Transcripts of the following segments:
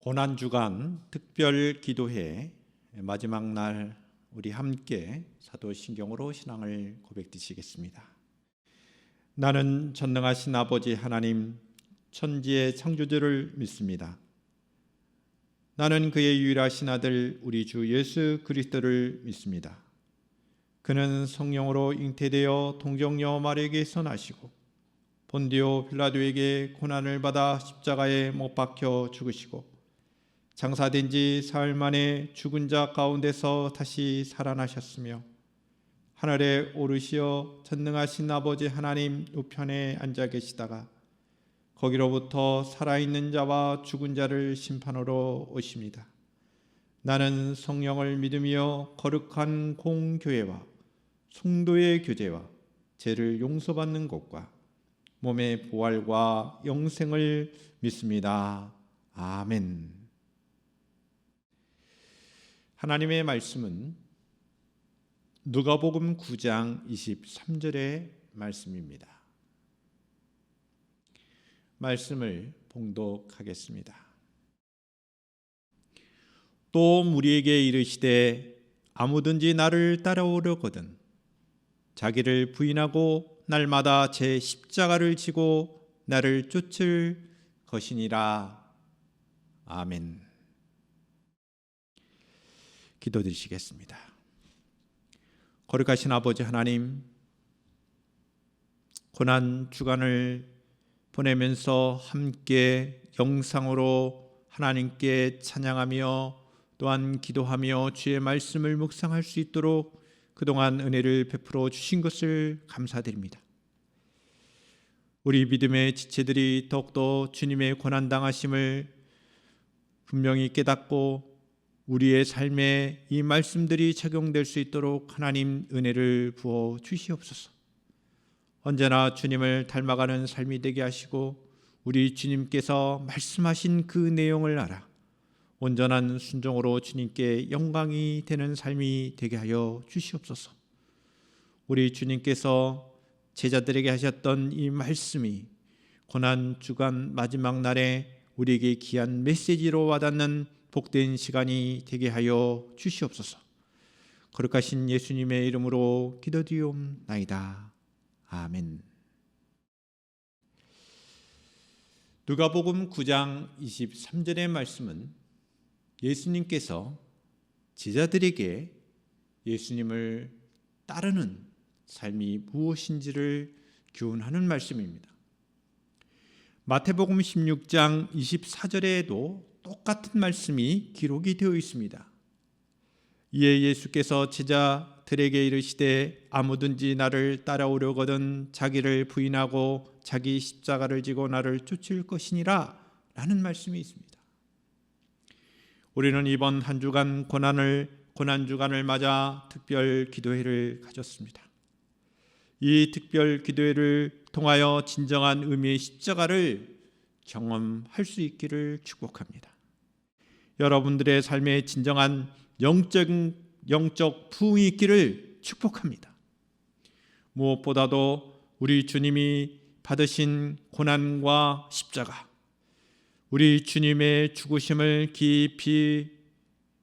고난주간 특별 기도회 마지막 날 우리 함께 사도신경으로 신앙을 고백드리겠습니다. 나는 전능하신 아버지 하나님 천지의 창조주를 믿습니다. 나는 그의 유일하신 아들 우리 주 예수 그리스도를 믿습니다. 그는 성령으로 잉태되어 동정녀 마리아에게서 나시고 본디오 빌라도에게 고난을 받아 십자가에 못 박혀 죽으시고 장사된 지 사흘 만에 죽은 자 가운데서 다시 살아나셨으며 하늘에 오르시어 전능하신 아버지 하나님 우편에 앉아 계시다가 거기로부터 살아있는 자와 죽은 자를 심판하러 오십니다. 나는 성령을 믿으며 거룩한 공교회와 성도의 교제와 죄를 용서받는 것과 몸의 부활과 영생을 믿습니다. 아멘. 하나님의 말씀은 누가복음 9장 23절의 말씀입니다. 말씀을 봉독하겠습니다. 또 무리에게 이르시되 아무든지 나를 따라오려거든 자기를 부인하고 날마다 제 십자가를 지고 나를 쫓을 것이니라. 아멘. 기도드리시겠습니다. 거룩하신 아버지 하나님, 고난 주간을 보내면서 함께 영상으로 하나님께 찬양하며 또한 기도하며 주의 말씀을 묵상할 수 있도록 그동안 은혜를 베풀어 주신 것을 감사드립니다. 우리 믿음의 지체들이 더욱더 주님의 고난당하심을 분명히 깨닫고 우리의 삶에 이 말씀들이 적용될 수 있도록 하나님 은혜를 부어 주시옵소서. 언제나 주님을 닮아가는 삶이 되게 하시고 우리 주님께서 말씀하신 그 내용을 알아 온전한 순종으로 주님께 영광이 되는 삶이 되게 하여 주시옵소서. 우리 주님께서 제자들에게 하셨던 이 말씀이 고난 주간 마지막 날에 우리에게 귀한 메시지로 와닿는 복된 시간이 되게 하여 주시옵소서. 거룩하신 예수님의 이름으로 기도드리옵나이다. 아멘. 누가복음 9장 23절의 말씀은 예수님께서 제자들에게 예수님을 따르는 삶이 무엇인지를 교훈하는 말씀입니다. 마태복음 16장 24절에도 똑같은 말씀이 기록이 되어 있습니다. 이에 예수께서 제자들에게 이르시되 아무든지 나를 따라오려거든 자기를 부인하고 자기 십자가를 지고 나를 쫓을 것이니라 라는 말씀이 있습니다. 우리는 이번 한 주간 고난주간을 맞아 특별 기도회를 가졌습니다. 이 특별 기도회를 통하여 진정한 의미의 십자가를 경험할 수 있기를 축복합니다. 여러분들의 삶에 진정한 영적 부흥이 있기를 축복합니다. 무엇보다도 우리 주님이 받으신 고난과 십자가, 우리 주님의 죽으심을 깊이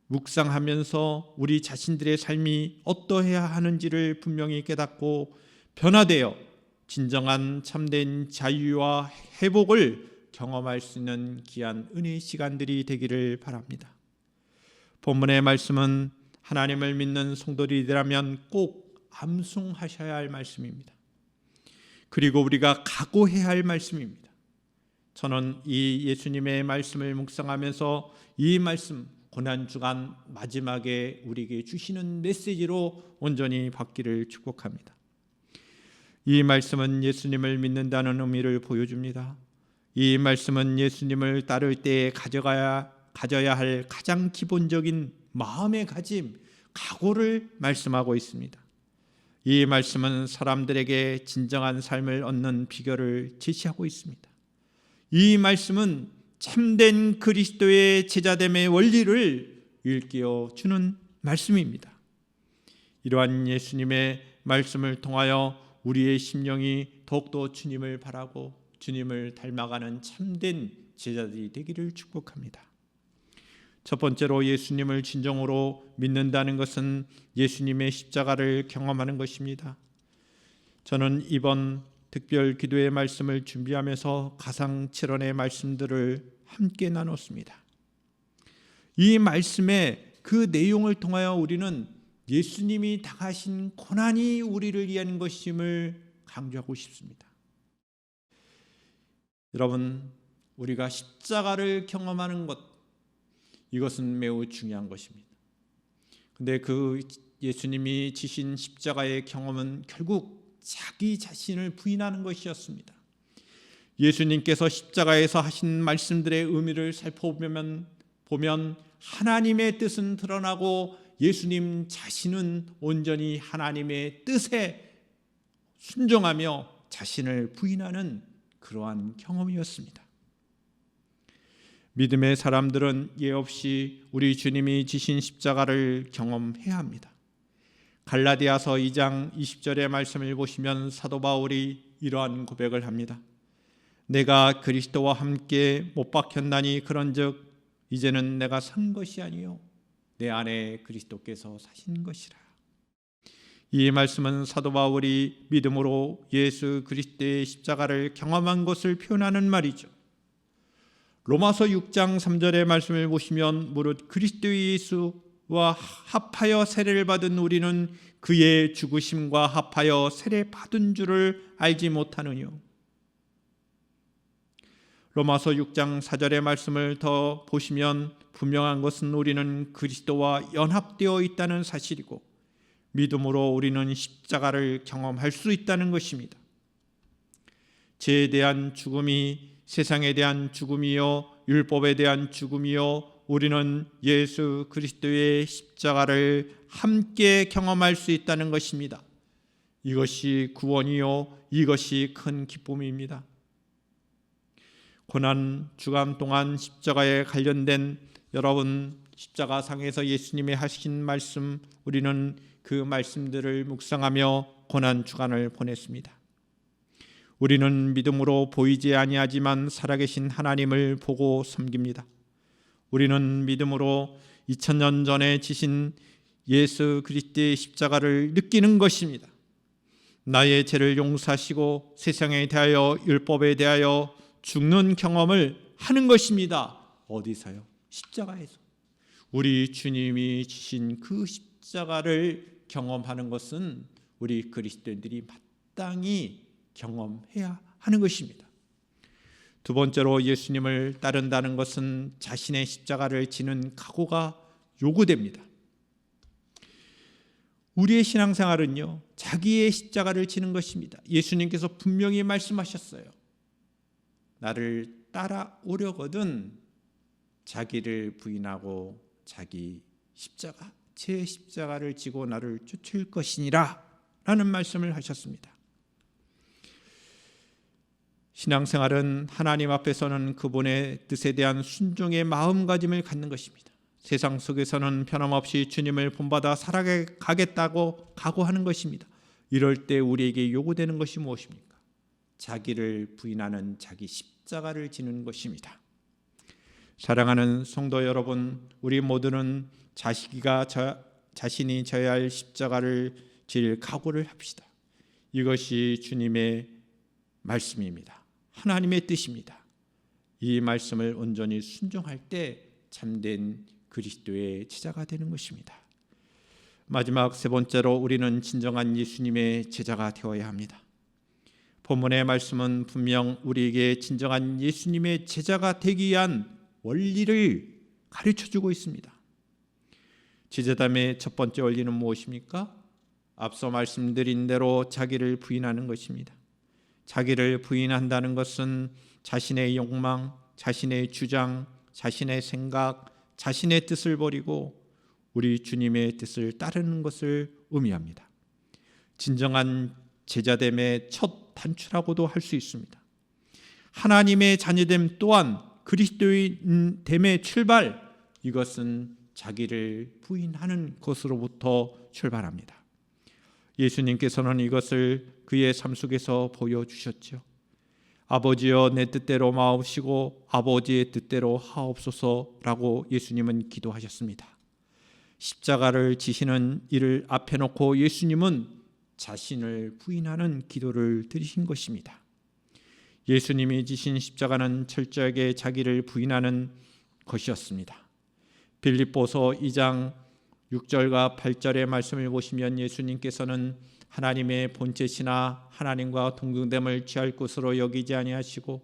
묵상하면서 우리 자신들의 삶이 어떠해야 하는지를 분명히 깨닫고 변화되어 진정한 참된 자유와 회복을 경험할 수 있는 귀한 은혜의 시간들이 되기를 바랍니다. 본문의 말씀은 하나님을 믿는 성도들이라면 꼭 암송하셔야 할 말씀입니다. 그리고 우리가 각오해야 할 말씀입니다. 저는 이 예수님의 말씀을 묵상하면서 이 말씀 고난주간 마지막에 우리에게 주시는 메시지로 온전히 받기를 축복합니다. 이 말씀은 예수님을 믿는다는 의미를 보여줍니다. 이 말씀은 예수님을 따를 때 가져야 할 가장 기본적인 마음의 가짐, 각오를 말씀하고 있습니다. 이 말씀은 사람들에게 진정한 삶을 얻는 비결을 제시하고 있습니다. 이 말씀은 참된 그리스도의 제자됨의 원리를 일깨워 주는 말씀입니다. 이러한 예수님의 말씀을 통하여 우리의 심령이 더욱더 주님을 바라고 주님을 닮아가는 참된 제자들이 되기를 축복합니다. 첫 번째로 예수님을 진정으로 믿는다는 것은 예수님의 십자가를 경험하는 것입니다. 저는 이번 특별 기도의 말씀을 준비하면서 가상 7원의 말씀들을 함께 나눴습니다. 이 말씀의 그 내용을 통하여 우리는 예수님이 당하신 고난이 우리를 위한 것임을 강조하고 싶습니다. 여러분, 우리가 십자가를 경험하는 것, 이것은 매우 중요한 것입니다. 근데 그 예수님이 지신 십자가의 경험은 결국 자기 자신을 부인하는 것이었습니다. 예수님께서 십자가에서 하신 말씀들의 의미를 살펴보면 하나님의 뜻은 드러나고 예수님 자신은 온전히 하나님의 뜻에 순종하며 자신을 부인하는 그러한 경험이었습니다. 믿음의 사람들은 예 없이 우리 주님이 지신 십자가를 경험해야 합니다. 갈라디아서 2장 20절의 말씀을 보시면 사도 바울이 이러한 고백을 합니다. 내가 그리스도와 함께 못 박혔나니 그런즉 이제는 내가 산 것이 아니요 내 안에 그리스도께서 사신 것이라. 이 말씀은 사도 바울이 믿음으로 예수 그리스도의 십자가를 경험한 것을 표현하는 말이죠. 로마서 6장 3절의 말씀을 보시면 무릇 그리스도 예수와 합하여 세례를 받은 우리는 그의 죽으심과 합하여 세례 받은 줄을 알지 못하느뇨. 로마서 6장 4절의 말씀을 더 보시면 분명한 것은 우리는 그리스도와 연합되어 있다는 사실이고 믿음으로 우리는 십자가를 경험할 수 있다는 것입니다. 죄에 대한 죽음이 세상에 대한 죽음이요 율법에 대한 죽음이요 우리는 예수 그리스도의 십자가를 함께 경험할 수 있다는 것입니다. 이것이 구원이요 이것이 큰 기쁨입니다. 고난 주간 동안 십자가에 관련된 여러분 십자가상에서 예수님이 하신 말씀 우리는 그 말씀들을 묵상하며 고난 주간을 보냈습니다. 우리는 믿음으로 보이지 아니하지만 살아계신 하나님을 보고 섬깁니다. 우리는 믿음으로 2000년 전에 지신 예수 그리스도의 십자가를 느끼는 것입니다. 나의 죄를 용서하시고 세상에 대하여 율법에 대하여 죽는 경험을 하는 것입니다. 어디서요? 십자가에서. 우리 주님이 지신 그 십자가를 경험하는 것은 우리 그리스도인들이 마땅히 경험해야 하는 것입니다. 두 번째로 예수님을 따른다는 것은 자신의 십자가를 지는 각오가 요구됩니다. 우리의 신앙생활은요, 자기의 십자가를 지는 것입니다. 예수님께서 분명히 말씀하셨어요. 나를 따라오려거든 자기를 부인하고 자기 십자가, 제 십자가를 지고 나를 쫓을 것이니라 라는 말씀을 하셨습니다. 신앙생활은 하나님 앞에서는 그분의 뜻에 대한 순종의 마음가짐을 갖는 것입니다. 세상 속에서는 변함없이 주님을 본받아 살아가겠다고 각오하는 것입니다. 이럴 때 우리에게 요구되는 것이 무엇입니까? 자기를 부인하는 자기 십자가를 지는 것입니다. 사랑하는 성도 여러분, 우리 모두는 자신이 져야 할 십자가를 질 각오를 합시다. 이것이 주님의 말씀입니다. 하나님의 뜻입니다. 이 말씀을 온전히 순종할 때 참된 그리스도의 제자가 되는 것입니다. 마지막 세 번째로 우리는 진정한 예수님의 제자가 되어야 합니다. 본문의 말씀은 분명 우리에게 진정한 예수님의 제자가 되기 위한 원리를 가르쳐주고 있습니다. 제자담의 첫 번째 원리는 무엇입니까? 앞서 말씀드린 대로 자기를 부인하는 것입니다. 자기를 부인한다는 것은 자신의 욕망, 자신의 주장, 자신의 생각, 자신의 뜻을 버리고 우리 주님의 뜻을 따르는 것을 의미합니다. 진정한 제자됨의 첫 단추라고도 할 수 있습니다. 하나님의 자녀됨 또한 그리스도인됨의 출발, 이것은 자기를 부인하는 것으로부터 출발합니다. 예수님께서는 이것을 그의 삶 속에서 보여주셨죠. 아버지여 내 뜻대로 마옵시고 아버지의 뜻대로 하옵소서라고 예수님은 기도하셨습니다. 십자가를 지시는 이를 앞에 놓고 예수님은 자신을 부인하는 기도를 드리신 것입니다. 예수님이 지신 십자가는 철저하게 자기를 부인하는 것이었습니다. 빌립보서 2장 6절과 8절의 말씀을 보시면 예수님께서는 하나님의 본체시나 하나님과 동등됨을 취할 것으로 여기지 아니하시고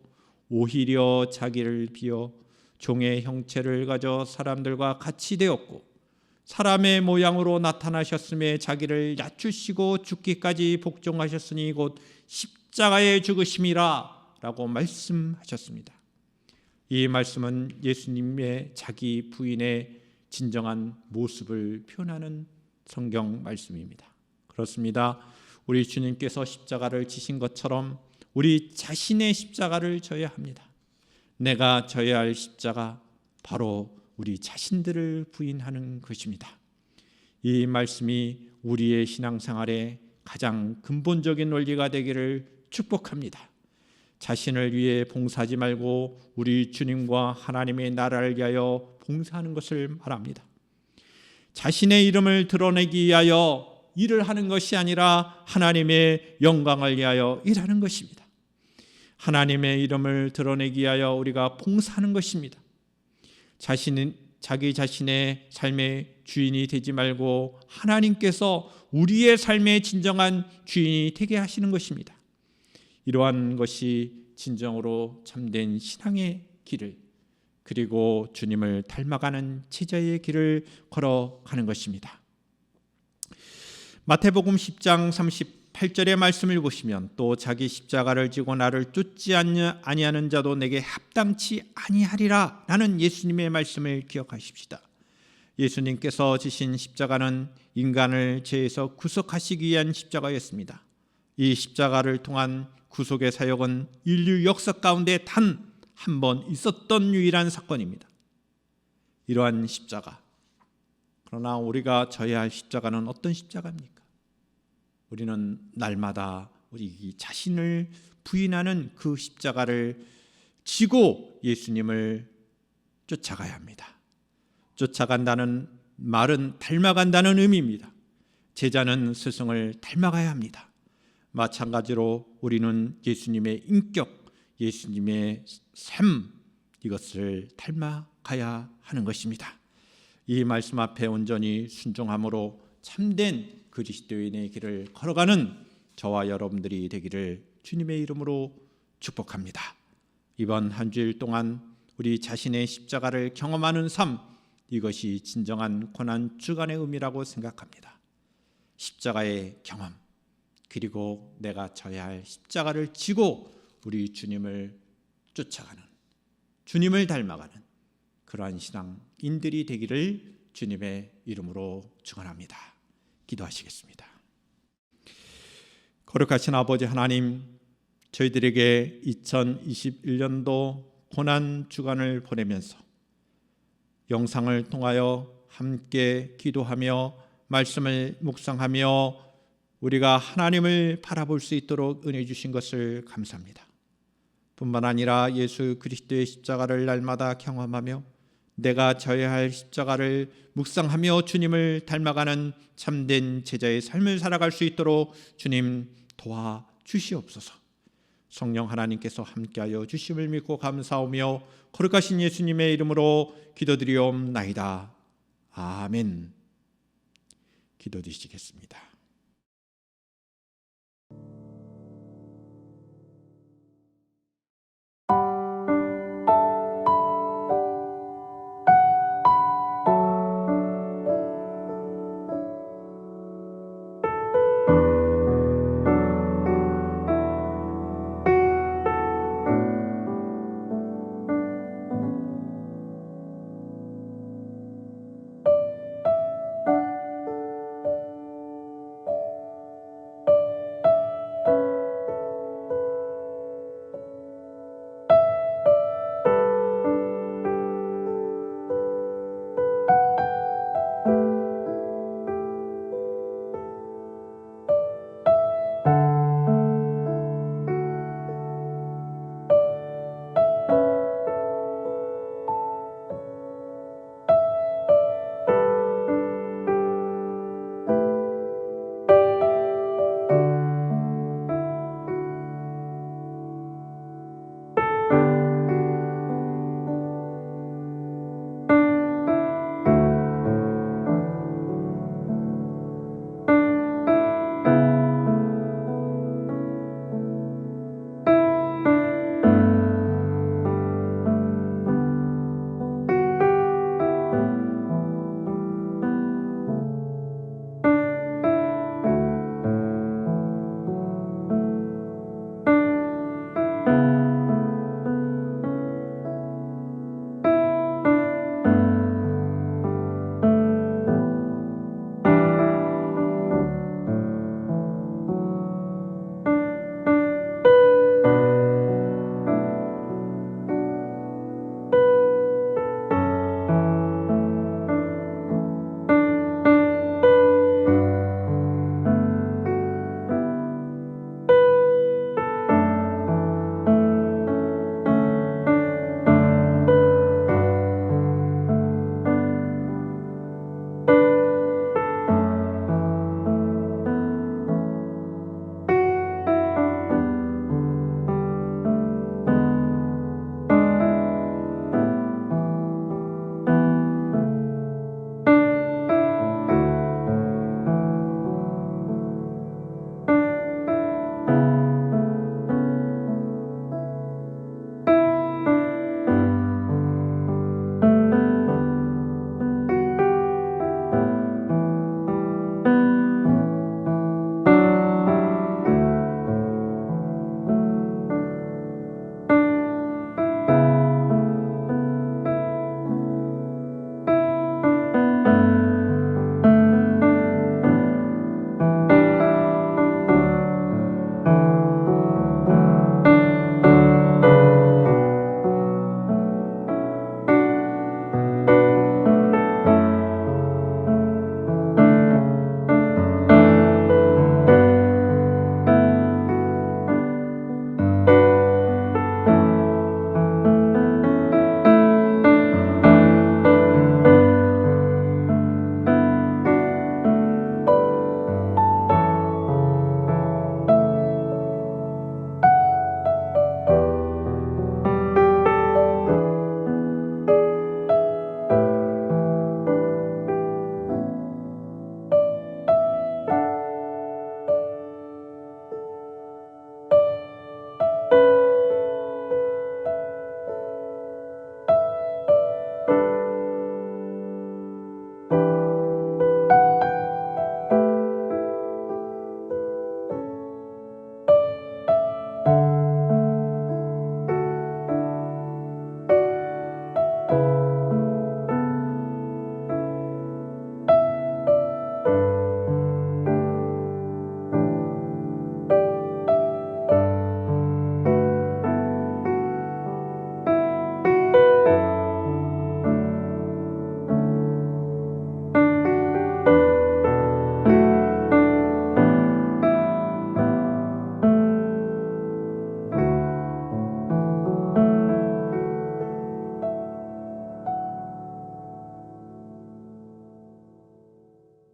오히려 자기를 비어 종의 형체를 가져 사람들과 같이 되었고 사람의 모양으로 나타나셨음에 자기를 낮추시고 죽기까지 복종하셨으니 곧 십자가에 죽으심이라 라고 말씀하셨습니다. 이 말씀은 예수님의 자기 부인의 진정한 모습을 표현하는 성경 말씀입니다. 그렇습니다. 우리 주님께서 십자가를 지신 것처럼 우리 자신의 십자가를 져야 합니다. 내가 져야 할 십자가 바로 우리 자신들을 부인하는 것입니다. 이 말씀이 우리의 신앙생활의 가장 근본적인 원리가 되기를 축복합니다. 자신을 위해 봉사하지 말고 우리 주님과 하나님의 나라를 위하여 봉사하는 것을 말합니다. 자신의 이름을 드러내기 위하여 일을 하는 것이 아니라 하나님의 영광을 위하여 일하는 것입니다. 하나님의 이름을 드러내기 위하여 우리가 봉사하는 것입니다. 자기 자신의 삶의 주인이 되지 말고 하나님께서 우리의 삶의 진정한 주인이 되게 하시는 것입니다. 이러한 것이 진정으로 참된 신앙의 길을 그리고 주님을 닮아가는 제자의 길을 걸어가는 것입니다. 마태복음 10장 38절의 말씀을 보시면 또 자기 십자가를 지고 나를 쫓지 아니하는 자도 내게 합당치 아니하리라 라는 예수님의 말씀을 기억하십시다. 예수님께서 지신 십자가는 인간을 죄에서 구속하시기 위한 십자가였습니다. 이 십자가를 통한 구속의 사역은 인류 역사 가운데 단 한 번 있었던 유일한 사건입니다. 이러한 십자가, 그러나 우리가 져야 할 십자가는 어떤 십자가입니까? 우리는 날마다 우리 자신을 부인하는 그 십자가를 지고 예수님을 쫓아가야 합니다. 쫓아간다는 말은 닮아간다는 의미입니다. 제자는 스승을 닮아가야 합니다. 마찬가지로 우리는 예수님의 인격, 예수님의 삶, 이것을 닮아가야 하는 것입니다. 이 말씀 앞에 온전히 순종함으로 참된 그리스도인의 길을 걸어가는 저와 여러분들이 되기를 주님의 이름으로 축복합니다. 이번 한 주일 동안 우리 자신의 십자가를 경험하는 삶, 이것이 진정한 고난 주간의 의미라고 생각합니다. 십자가의 경험, 그리고 내가 져야 할 십자가를 지고 우리 주님을 쫓아가는, 주님을 닮아가는 그러한 신앙인들이 되기를 주님의 이름으로 축원합니다. 기도하시겠습니다. 거룩하신 아버지 하나님, 저희들에게 2021년도 고난 주간을 보내면서 영상을 통하여 함께 기도하며 말씀을 묵상하며 우리가 하나님을 바라볼 수 있도록 은혜 주신 것을 감사합니다. 뿐만 아니라 예수 그리스도의 십자가를 날마다 경험하며 내가 져야 할 십자가를 묵상하며 주님을 닮아가는 참된 제자의 삶을 살아갈 수 있도록 주님 도와주시옵소서. 성령 하나님께서 함께하여 주심을 믿고 감사하며 거룩하신 예수님의 이름으로 기도드리옵나이다. 아멘. 기도드리시겠습니다.